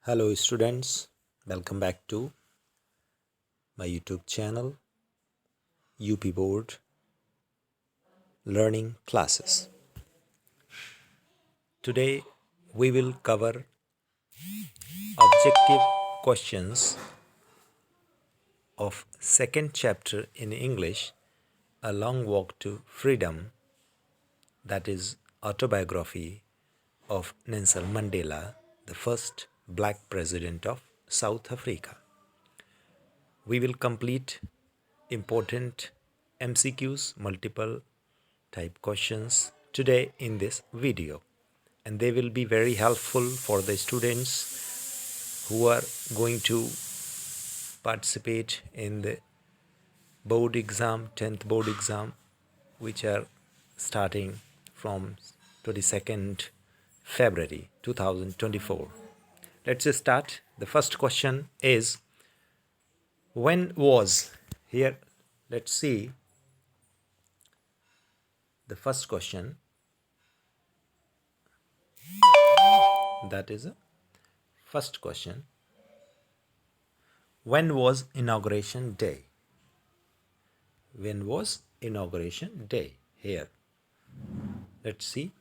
Hello students, welcome back to my YouTube channel UP Board Learning Classes. Today we will cover objective questions of second chapter in English, A Long Walk to Freedom, that is autobiography of Nelson Mandela, the first black president of South Africa. We will complete important MCQs, multiple type questions today in this video, and they will be very helpful for the students who are going to participate in the board exam, 10th board exam, which are starting from 22nd February 2024. Let's just start. The first question is, when was, here let's see the first question, that is a first question. When was inauguration day? When was inauguration day? Here, let's see.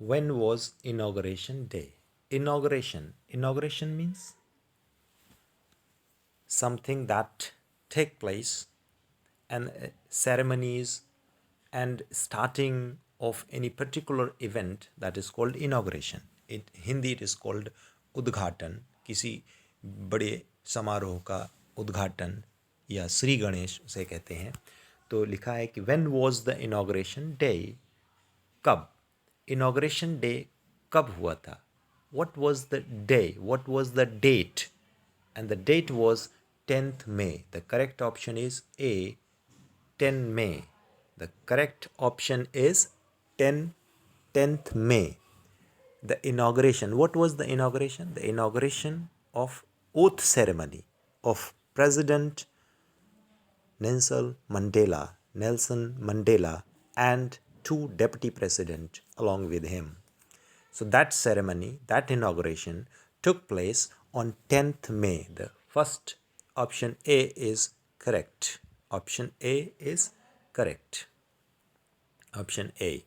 When was inauguration day? Inauguration means something that take place, and ceremonies and starting of any particular event, that is called inauguration. In Hindi it is called उद्घाटन. किसी बड़े समारोह का उद्घाटन या श्री गणेश उसे कहते हैं. तो लिखा है कि when was the inauguration day, कब inauguration day कब हुआ था. What was the day, what was the date, and the date was 10th May. The correct option is A, 10 May. The correct option is 10th May. The inauguration. What was the inauguration? The inauguration of oath ceremony of President Nelson Mandela and two deputy presidents along with him. So that ceremony, that inauguration took place on 10th May. The first option A is correct. Option A is correct. Option A.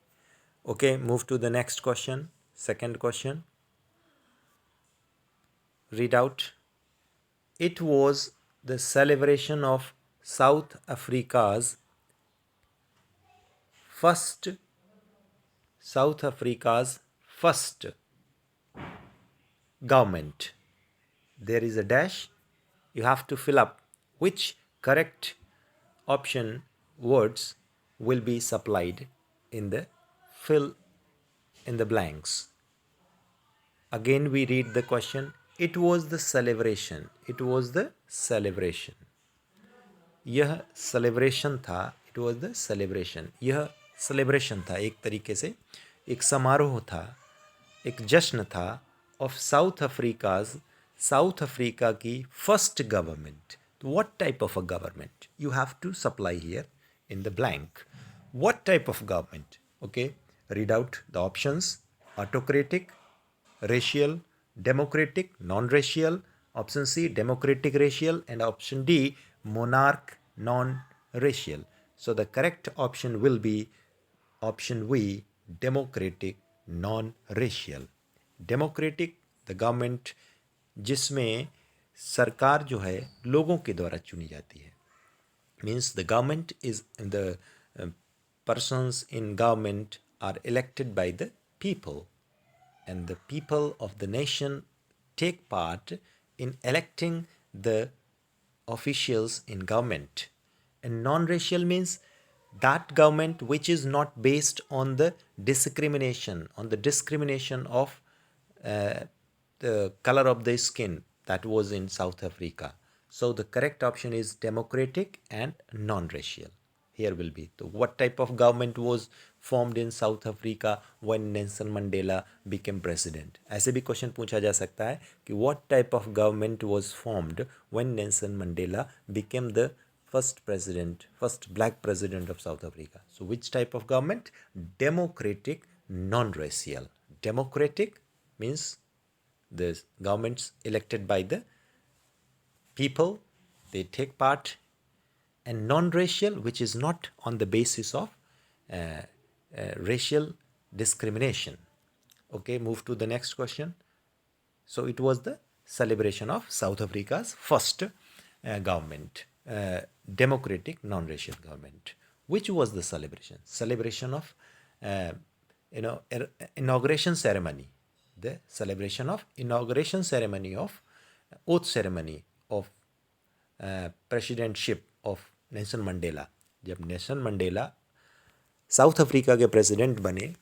Okay, move to the next question. Second question. Read out. It was the celebration of South Africa's first government. There is a dash. You have to fill up which correct option words will be supplied in the fill in the blanks. Again we read the question. It was the celebration. It was the celebration. यह celebration था. It was the celebration. यह celebration था, एक तरीके से एक समारोह था, एक जश्न था of South Africa की first government. What type of a government? You have to supply here in the blank. What type of government? Okay, read out the options. Autocratic, racial, democratic, non-racial. Option C, democratic racial, and option D, monarch non-racial. So the correct option will be option V, democratic non-racial. Democratic, the government जिसमें सरकार जो है लोगों के द्वारा चुनी जाती है. Means the government is the persons in government are elected by the people, and the people of the nation take part in electing the officials in government. And non-racial means that government which is not based on the discrimination of the color of the skin that was in South Africa. So the correct option is democratic and non-racial. Here will be so what type of government was formed in South Africa when Nelson Mandela became president. ऐसे भी question पूछा जा सकता है कि what type of government was formed when Nelson Mandela became the first black president of South Africa. So which type of government? Democratic non-racial. Democratic means the governments elected by the people, they take part, and non-racial, which is not on the basis of racial discrimination. Okay, move to the next question. So it was the celebration of South Africa's first government, democratic non-racial government. Which was the celebration? Celebration of, inauguration ceremony. The celebration of inauguration ceremony of oath ceremony of presidentship of Nelson Mandela. जब Nelson Mandela south Africa के president बने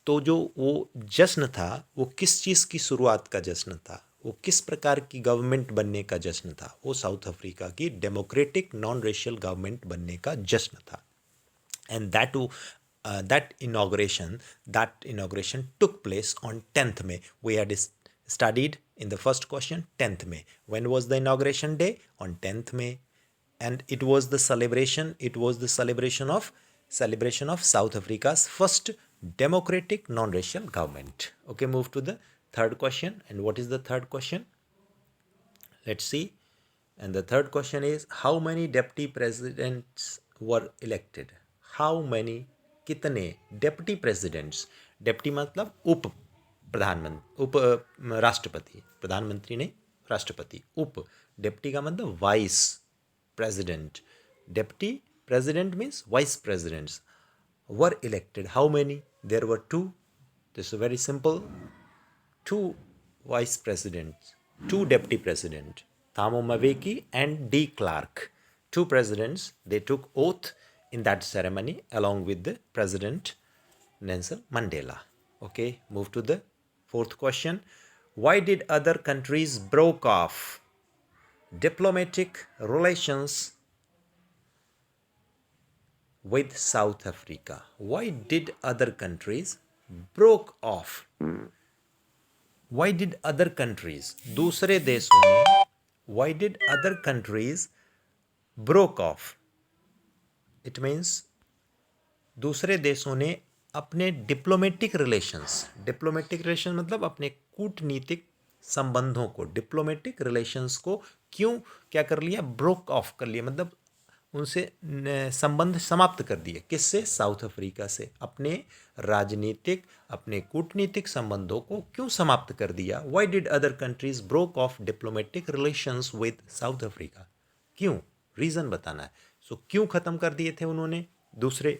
तो जो वो जश्न था वो किस चीज़ की शुरुआत का जश्न था, वो किस प्रकार की गवर्नमेंट बनने का जश्न था? वो साउथ अफ्रीका की डेमोक्रेटिक नॉन रेशियल गवर्नमेंट बनने का जश्न था. And that inauguration took place on 10th May. We had studied in the first question 10th May. When was the inauguration day? On 10th May. And it was the celebration of South Africa's first democratic non-racial government. Okay, move to the third question. And what is the third question? Let's see. And the third question is, how many deputy presidents were elected? How many, कितने deputy presidents? Deputy मतलब उप प्रधानमंत्री, उप राष्ट्रपति. प्रधानमंत्री नहीं, राष्ट्रपति. उप डेप्टी का मतलब vice president. Deputy president means vice presidents. Were elected. How many? There were two. This is very simple. Two vice presidents, two deputy president, Thabo Mbeki and D. Clark. Two presidents, they took oath in that ceremony along with the president Nelson Mandela. Okay, move to the fourth question. Why did other countries broke off diplomatic relations with South Africa? Why did other countries broke off? Why did other countries, दूसरे देशों ने, why did other countries broke off? It means दूसरे देशों ने अपने diplomatic relations मतलब अपने कूटनीतिक संबंधों को, डिप्लोमेटिक रिलेशंस को क्यों क्या कर लिया? ब्रोक ऑफ कर लिया, मतलब उनसे संबंध समाप्त कर दिए. किससे? साउथ अफ्रीका से. अपने राजनीतिक, अपने कूटनीतिक संबंधों को क्यों समाप्त कर दिया? Why did other countries broke of diplomatic relations with south Africa? क्यों? रीज़न बताना है. सो क्यों ख़त्म कर दिए थे उन्होंने, दूसरे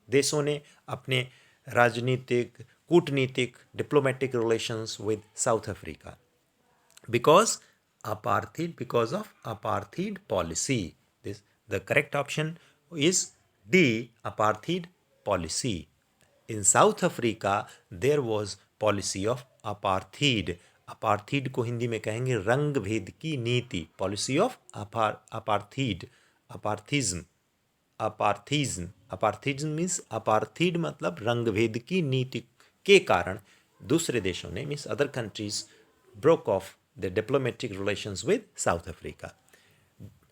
देशों ने, अपने राजनीतिक, कूटनीतिक, diplomatic relations with south Africa? Because of apartheid policy. The correct option is D, apartheid policy. In South Africa there was policy of apartheid. apartheid को हिंदी में कहेंगे रंग भेद की नीति. policy of apartheid. aparthism means apartheid मतलब रंग भेद की नीति के कारण दूसरे देशों ने, means other countries, broke off the diplomatic relations with South Africa.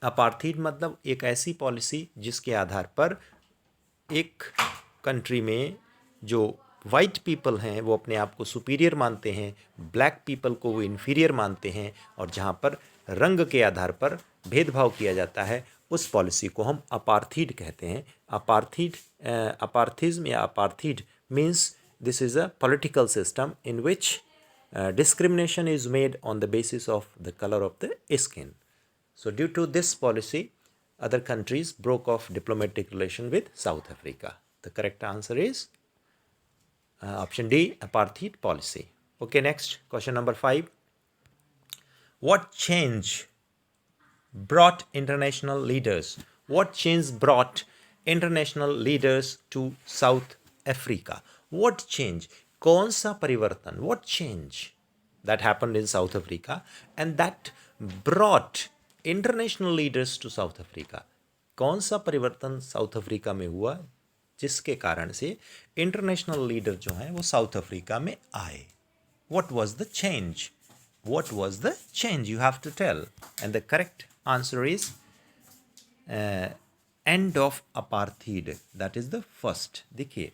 Apartheid मतलब एक ऐसी पॉलिसी जिसके आधार पर एक कंट्री में जो वाइट पीपल हैं वो अपने आप को सुपीरियर मानते हैं, ब्लैक पीपल को वो इन्फीरियर मानते हैं, और जहाँ पर रंग के आधार पर भेदभाव किया जाता है, उस पॉलिसी को हम अपार्थीड कहते हैं. अपार्थिज्म या apartheid means this is a political system in which discrimination is made on the basis of the color of the skin. So due to this policy, other countries broke off diplomatic relation with South Africa. The correct answer is option D, apartheid policy. Okay, next question number 5. What change brought international leaders to South Africa? What change? कौन सा परिवर्तन? What change that happened in South Africa and that brought international leaders to South Africa? कौन सा परिवर्तन south Africa में हुआ जिसके कारण से इंटरनेशनल लीडर जो हैं वो साउथ अफ्रीका में आए? What was the change? What was the change? You have to tell. And the correct answer is end of apartheid. That is the first. देखिए,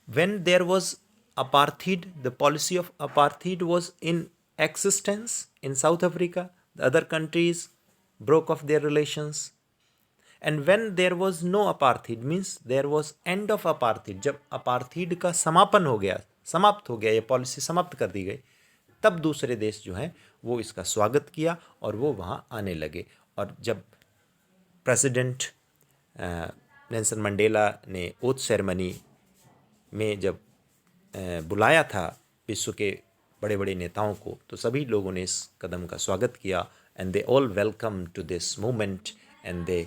when there was apartheid, the policy of apartheid was in existence in South Africa. The other countries broke off their relations. And when there was no apartheid, means there was end of apartheid, जब apartheid का समापन हो गया, समाप्त हो गया, ये policy समाप्त कर दी गई, तब दूसरे देश जो हैं वो इसका स्वागत किया और वो वहाँ आने लगे. और जब प्रेसिडेंट नेल्सन मंडेला ने ओथ सेरेमनी में जब बुलाया था विश्व के बड़े बड़े नेताओं को, तो सभी लोगों ने इस कदम का स्वागत किया. And they all welcome to this movement and they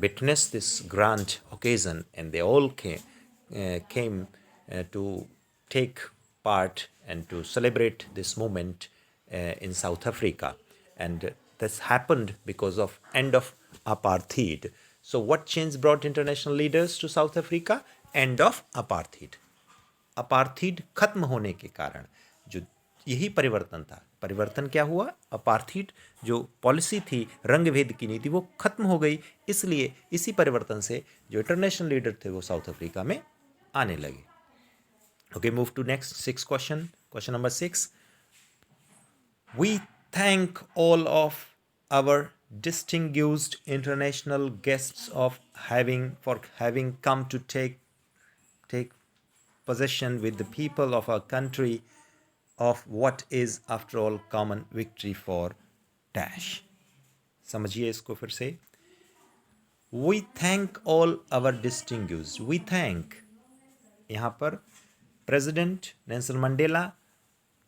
witnessed this grand occasion, and they all came to take part and to celebrate this moment in South Africa. And this happened because of end of apartheid. So what change brought international leaders to South Africa? End of apartheid. Apartheid खत्म होने के कारण जो यही परिवर्तन था. परिवर्तन क्या हुआ? अपार्थीड जो पॉलिसी थी, रंग भेद की नीति, वो खत्म हो गई. इसलिए इसी परिवर्तन से जो इंटरनेशनल लीडर थे वो साउथ अफ्रीका में आने लगे. Okay, move to next 6 question. Question number 6. We thank all of our distinguished international guests of having come to take possession with the people of our country of what is after all common victory for dash. समझिए इसको फिर से. We thank all our distinguished. We thank, यहाँ पर president Nelson Mandela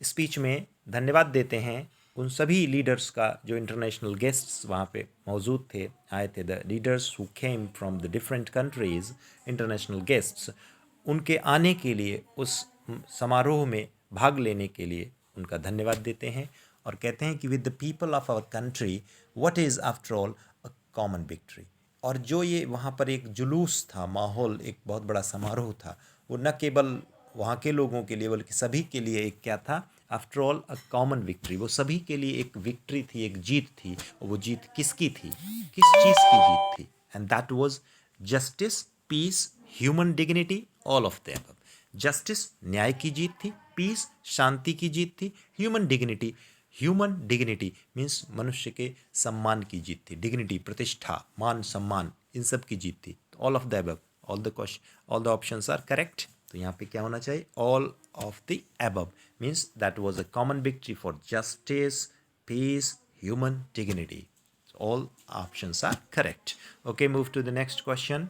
speech में धन्यवाद देते हैं उन सभी लीडर्स का जो इंटरनेशनल गेस्ट्स वहाँ पे मौजूद थे, आए थे. The leaders who came from the different countries, international guests, उनके आने के लिए, उस समारोह में भाग लेने के लिए उनका धन्यवाद देते हैं और कहते हैं कि with the people of our country what is after all a common victory. और जो ये वहाँ पर एक जुलूस था, माहौल, एक बहुत बड़ा समारोह था, वो न केवल वहाँ के लोगों के लिए बल्कि सभी के लिए एक क्या था? After all a common victory. वो सभी के लिए एक विक्ट्री थी, एक जीत थी. और वो जीत किसकी थी? किस चीज़ की जीत थी? And that was justice, peace, human dignity, all of the above. Justice, न्याय की जीत थी. पीस, शांति की जीत थी. ह्यूमन डिग्निटी मीन्स मनुष्य के सम्मान की जीत थी. डिग्निटी, प्रतिष्ठा, मान, सम्मान, इन सब की जीत थी. All of the above. All the options are correct. तो यहाँ पे क्या होना चाहिए? All of the above means that was a common victory for justice, peace, human dignity. All options are correct. Okay, move to the next question.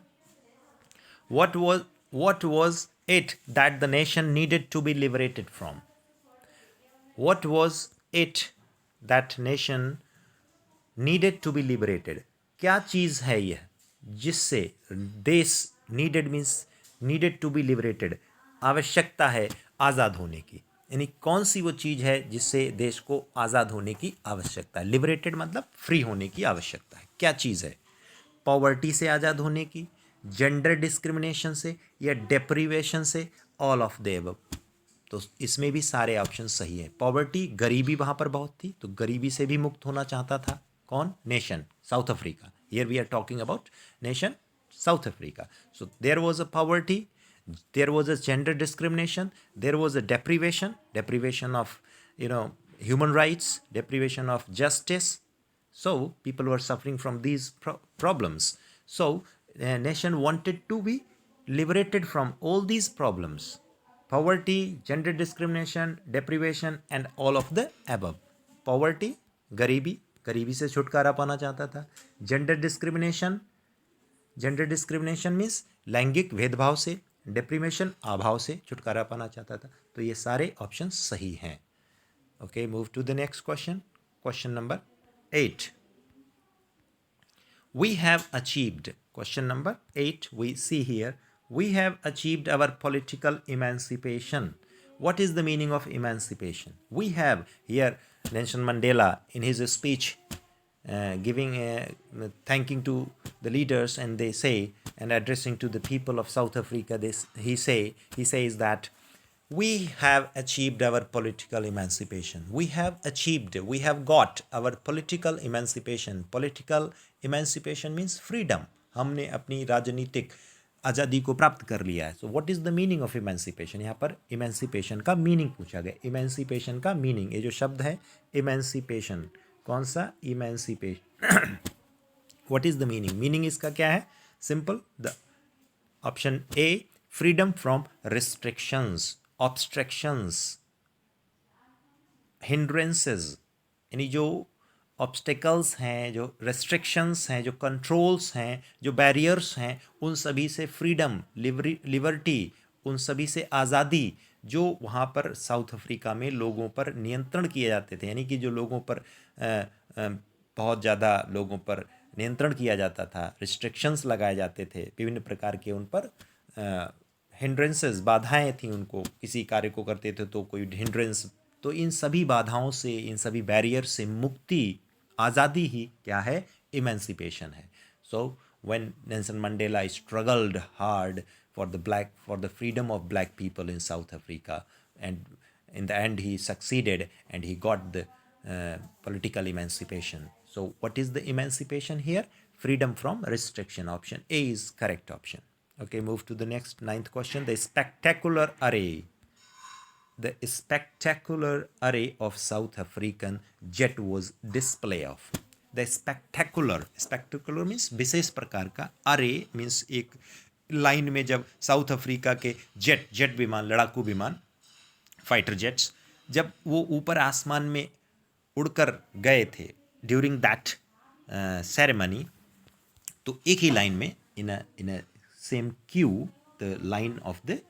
What was it that the nation needed to be liberated from? What was it that nation needed to be liberated? क्या चीज़ है यह जिससे देश, needed means needed to be liberated, आवश्यकता है आज़ाद होने की. यानी कौन सी वो चीज़ है जिससे देश को आज़ाद होने की आवश्यकता है? लिबरेटेड मतलब फ्री होने की आवश्यकता है. क्या चीज़ है? पॉवर्टी से आज़ाद होने की, जेंडर डिस्क्रिमिनेशन से, या डेप्रीवेशन से, ऑल ऑफ द अबव. तो इसमें भी सारे ऑप्शन सही है. पॉवर्टी, गरीबी वहाँ पर बहुत थी, तो गरीबी से भी मुक्त होना चाहता था कौन? Nation South Africa. Here we are talking about nation South Africa. So there was a poverty, there was a gender discrimination, there was a deprivation of human rights, deprivation of justice. So people were suffering from these problems. So the nation wanted to be liberated from all these problems: poverty, gender discrimination, deprivation, and all of the above. Poverty, गरीबी से छुटकारा पाना चाहता था. Gender discrimination means लैंगिक भेदभाव से. Deprivation, अभाव से छुटकारा पाना चाहता था. तो ये सारे ऑप्शन सही हैं. Okay, move to the next question. Question number 8. We have achieved, question number 8, we see here, we have achieved our political emancipation. What is the meaning of emancipation? We have, here Nelson Mandela in his speech thanking to the leaders, and they say, and addressing to the people of South Africa, he says that we have achieved our political emancipation. We have got our political emancipation. Political emancipation means freedom. हमने अपनी राजनीतिक आज़ादी को प्राप्त कर लिया है. So what is the meaning of emancipation? यहाँ पर इमेंसिपेशन का मीनिंग पूछा गया. इमेंसिपेशन का मीनिंग, ये जो शब्द है इमेंसिपेशन, कौन सा? Emancipation. What is the meaning? Meaning इसका क्या है? Simple. The option A, freedom from restrictions, obstructions, hindrances, यानी जो ऑब्स्टिकल्स हैं, जो रेस्ट्रिक्शंस हैं, जो कंट्रोल्स हैं, जो बैरियर्स हैं, उन सभी से फ्रीडम, लिबर्टी, उन सभी से आज़ादी, जो वहाँ पर साउथ अफ्रीका में लोगों पर नियंत्रण किए जाते थे, यानी कि जो लोगों पर बहुत ज़्यादा लोगों पर नियंत्रण किया जाता था, रिस्ट्रिक्शंस लगाए जाते थे, विभिन्न प्रकार के उन पर हिंड्रेंसेस, बाधाएं थी, उनको किसी कार्य को करते थे तो कोई हिंड्रेंस, तो इन सभी बाधाओं से, इन सभी बैरियर से मुक्ति, आज़ादी ही क्या है? इमेंसिपेशन है. So when Nelson Mandela struggled hard for the freedom of black people in South Africa, and in the end he succeeded and he got the political emancipation. So what is the emancipation here? Freedom from restriction. Option A is correct option. Okay, move to the next, ninth question. The spectacular array of South African jet was display of. The spectacular means विशेष प्रकार का, array means एक line में जब south Africa के jet विमान, लड़ाकू विमान, fighter jets, जब वो ऊपर आसमान में उड़कर गए थे ड्यूरिंग दैट सेरेमनी, तो एक ही लाइन में in a same queue the line of the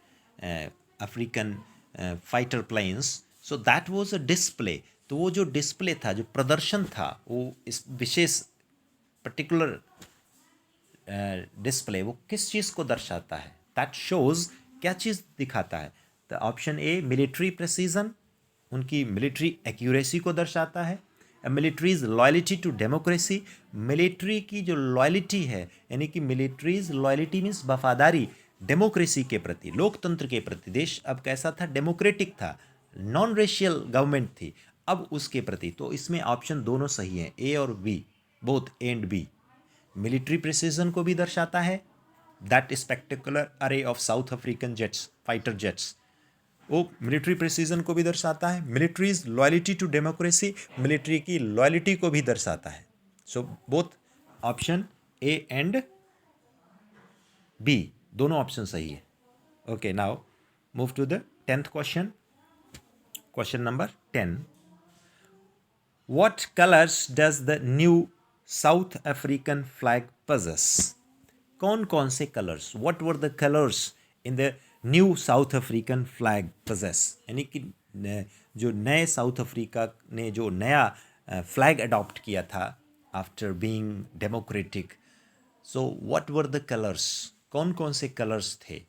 African fighter planes. So that was a display. तो वो जो डिस्प्ले था, जो प्रदर्शन था, वो इस विशेष पर्टिकुलर डिस्प्ले वो किस चीज़ को दर्शाता है? दैट शोज, क्या चीज़ दिखाता है? The option A, military precision, उनकी मिलिट्री एक्यूरेसी को दर्शाता है. Military's loyalty to democracy, military की जो लॉयलिटी है, यानी कि मिलिट्रीज लॉयलिटी मीन्स वफादारी डेमोक्रेसी के प्रति, लोकतंत्र के प्रति. देश अब कैसा था? डेमोक्रेटिक था, नॉन रेशियल गवर्नमेंट थी अब उसके प्रति. तो इसमें ऑप्शन दोनों सही हैं, ए और B, both A and B. Military precision को भी दर्शाता है, that spectacular array of South African jets, fighter jets, वो मिलिट्री प्रिसीजन को भी दर्शाता है. Military's loyalty to democracy, military की लॉयलिटी को भी दर्शाता है. So both option A and B, दोनों ऑप्शन सही है. Okay, now move to the 10th question. Question number 10. What colors does the new South African flag possess? कौन कौन से colours, what were the colors in the new South African flag possess? यानी कि जो नए south Africa ने जो नया फ्लैग अडॉप्ट किया था after being democratic, so what were the colours? कौन कौन से कलर्स थे?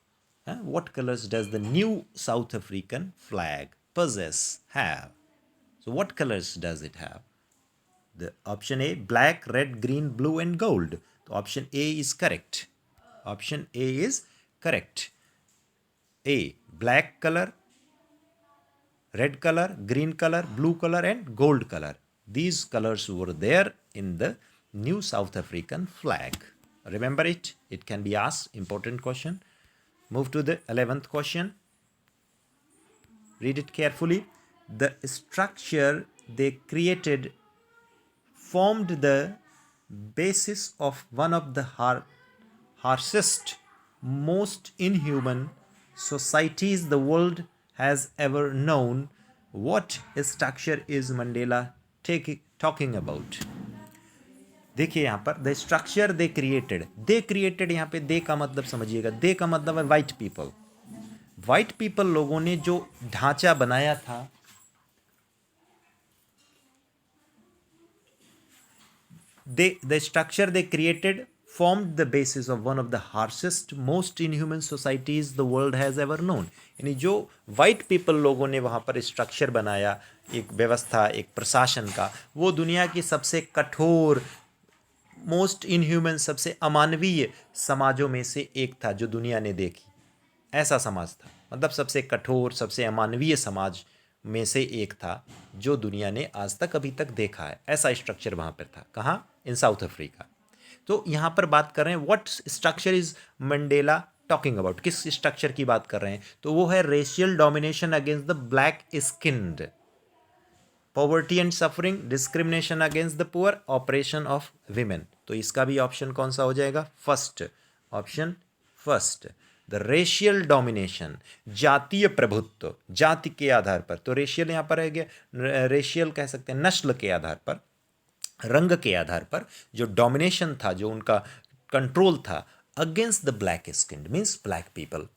What colors does the new South African flag possess, have? So what colors does it have? The option A, black, red, green, blue and gold. So option A is correct. Option A is correct. A, black color, red color, green color, blue color and gold color. These colors were there in the new South African flag. Remember it. It can be asked. Important question. Move to the 11th question. Read it carefully. The structure they created formed the basis of one of the harshest, most inhuman societies the world has ever known. What structure is Mandela talking about? देखिए यहाँ पर the structure they created, यहाँ पे दे का मतलब समझिएगा, दे का मतलब है वाइट पीपल. वाइट पीपल लोगों ने जो ढांचा बनाया था, the structure they created formed the basis of one of the harshest, most inhuman societies the world has ever known. यानी जो वाइट पीपल लोगों ने वहाँ पर स्ट्रक्चर बनाया, एक व्यवस्था, एक प्रशासन का, वो दुनिया की सबसे कठोर, मोस्ट इनह्यूमन, सबसे अमानवीय समाजों में से एक था जो दुनिया ने देखी. ऐसा समाज था, मतलब सबसे कठोर, सबसे अमानवीय समाज में से एक था जो दुनिया ने आज तक अभी तक देखा है. ऐसा स्ट्रक्चर वहाँ पर था. कहाँ? इन साउथ अफ्रीका. तो यहाँ पर बात कर रहे हैं what structure is Mandela talking about, किस स्ट्रक्चर की बात कर रहे हैं, तो वो है racial domination against the black skinned, poverty and suffering, discrimination against the poor, operation of women. तो इसका भी ऑप्शन कौन सा हो जाएगा? First option, first. The racial domination, जातीय प्रभुत्व, जाति के आधार पर, तो रेशियल यहाँ पर है गया, रेशियल कह सकते हैं नस्ल के आधार पर, रंग के आधार पर जो डोमिनेशन था, जो उनका कंट्रोल था against the black skinned means black people,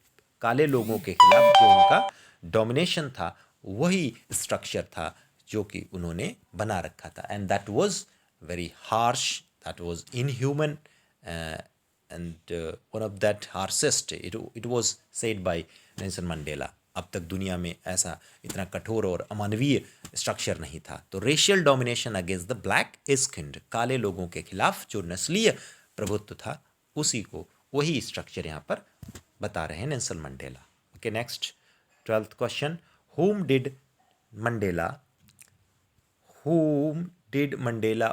काले लोगों के खिलाफ जो उनका डोमिनेशन था, वही स्ट्रक्चर था जो कि उन्होंने बना रखा था। And that was very harsh, that was inhuman, and one of that harshest, it was said bye Nelson Mandela. अब तक दुनिया में ऐसा इतना कठोर और अमानवीय स्ट्रक्चर नहीं था। तो racial domination against the black skinned, काले लोगों के खिलाफ जो नस्लीय प्रभुत्व था, उसी को, वही स्ट्रक्चर यहाँ पर बता रहे हैं Nelson Mandela. Okay, next 12th question, whom did Mandela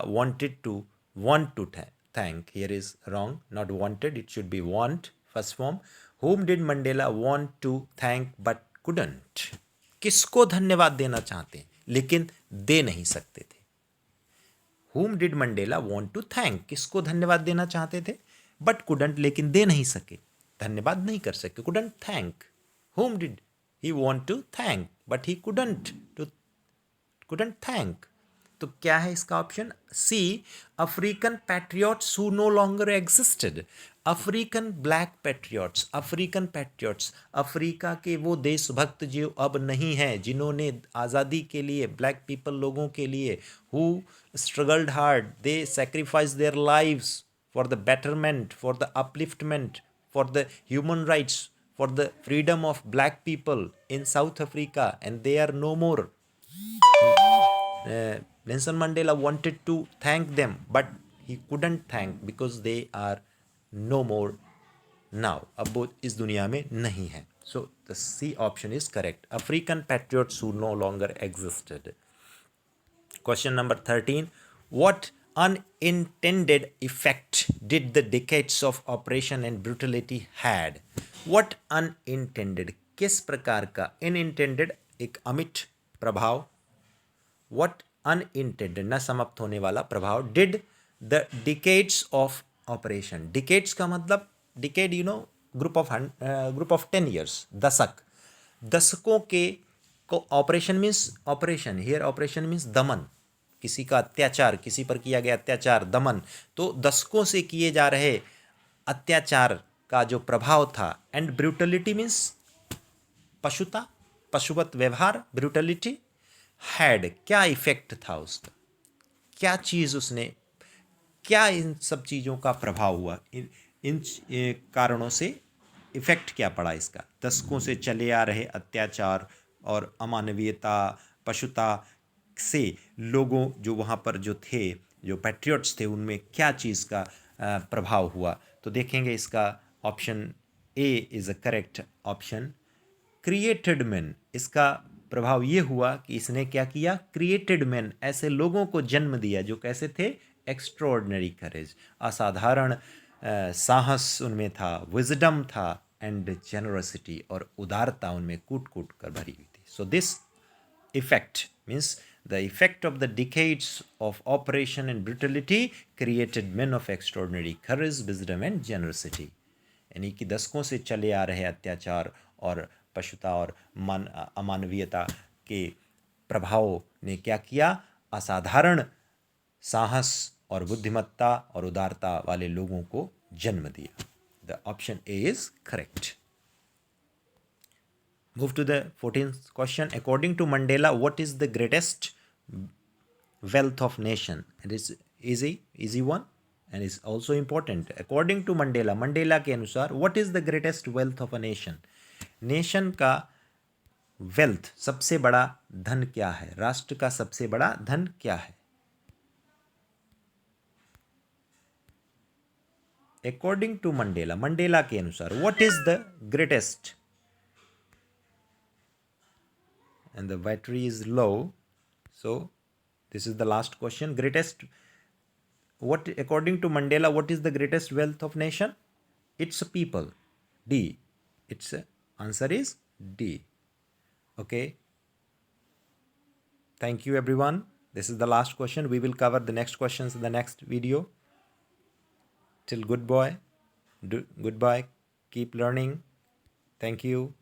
want to thank? Here is wrong, not wanted, it should be want, first form. Whom did Mandela want to thank but couldn't? किसको धन्यवाद देना चाहते हैं लेकिन दे नहीं सकते थे? Whom did Mandela want to thank? किसको धन्यवाद देना चाहते थे but couldn't, लेकिन दे नहीं सके, धन्यवाद नहीं कर सके, couldn't thank. Whom did he want to thank but he couldn't thank? तो क्या है इसका option? C, African patriots who no longer existed. African black patriots, African patriots, Africa के वो देशभक्त जो अब नहीं हैं, जिन्होंने आज़ादी के लिए, ब्लैक पीपल लोगों के लिए, who struggled hard, they sacrifice their lives for the betterment, for the upliftment, for the human rights, for the freedom of black people in South Africa, and they are no more. Nelson Mandela wanted to thank them, but he couldn't thank because they are no more now. अब वो इस दुनिया में नहीं है. So the C option is correct. African patriots who no longer existed. Question number 13. What unintended effect did the decades of oppression and brutality had? What unintended, किस प्रकार का, unintended एक अमिट प्रभाव, what unintended न समाप्त होने वाला प्रभाव, did the decades of operation, decades का मतलब decade, you know, group of 10 years, दशक, दशकों के को, operation means, operation here operation means दमन, किसी का अत्याचार, किसी पर किया गया अत्याचार, दमन, तो दशकों से किए जा रहे अत्याचार का जो प्रभाव था, एंड ब्रूटलिटी मीन्स पशुता, पशुवत व्यवहार, ब्रूटलिटी, हैड क्या इफेक्ट था उसका, क्या चीज़ उसने, क्या इन सब चीज़ों का प्रभाव हुआ, इन कारणों से इफेक्ट क्या पड़ा इसका, दशकों से चले आ रहे अत्याचार और अमानवीयता, पशुता से लोगों जो वहाँ पर जो थे, जो पैट्रियट्स थे, उनमें क्या चीज़ का प्रभाव हुआ. तो देखेंगे इसका option A is a correct option. Created man, इसका प्रभाव ये हुआ कि इसने क्या किया, क्रिएटेड मैन, ऐसे लोगों को जन्म दिया जो कैसे थे, एक्स्ट्रॉर्डनरी करेज, असाधारण साहस उनमें था, विजडम था, एंड जेनरसिटी और उदारता उनमें कूट कूट कर भरी हुई थी. So this effect means the effect of the decades of operation and brutality created man of extraordinary courage, wisdom and generosity. यानी कि दशकों से चले आ रहे अत्याचार और पशुता और अमानवीयता के प्रभाव ने क्या किया, असाधारण साहस और बुद्धिमत्ता और उदारता वाले लोगों को जन्म दिया. The option A is correct. Move to the 14th question. According to Mandela, what is the greatest wealth of nation? It is easy one and is also important. According to Mandela, Mandela के अनुसार, what is the greatest wealth of a nation? Nation का wealth, सबसे बड़ा धन क्या है, राष्ट्र का सबसे बड़ा धन क्या है? अकॉर्डिंग टू मंडेला, मंडेला के अनुसार, what is the greatest, and the battery is low, so this is the last question. Greatest, what according to Mandela, what is the greatest wealth of nation? It's people. D. Its answer is D. Okay. Thank you everyone. This is the last question. We will cover the next questions in the next video. Till goodbye. Goodbye. Keep learning. Thank you.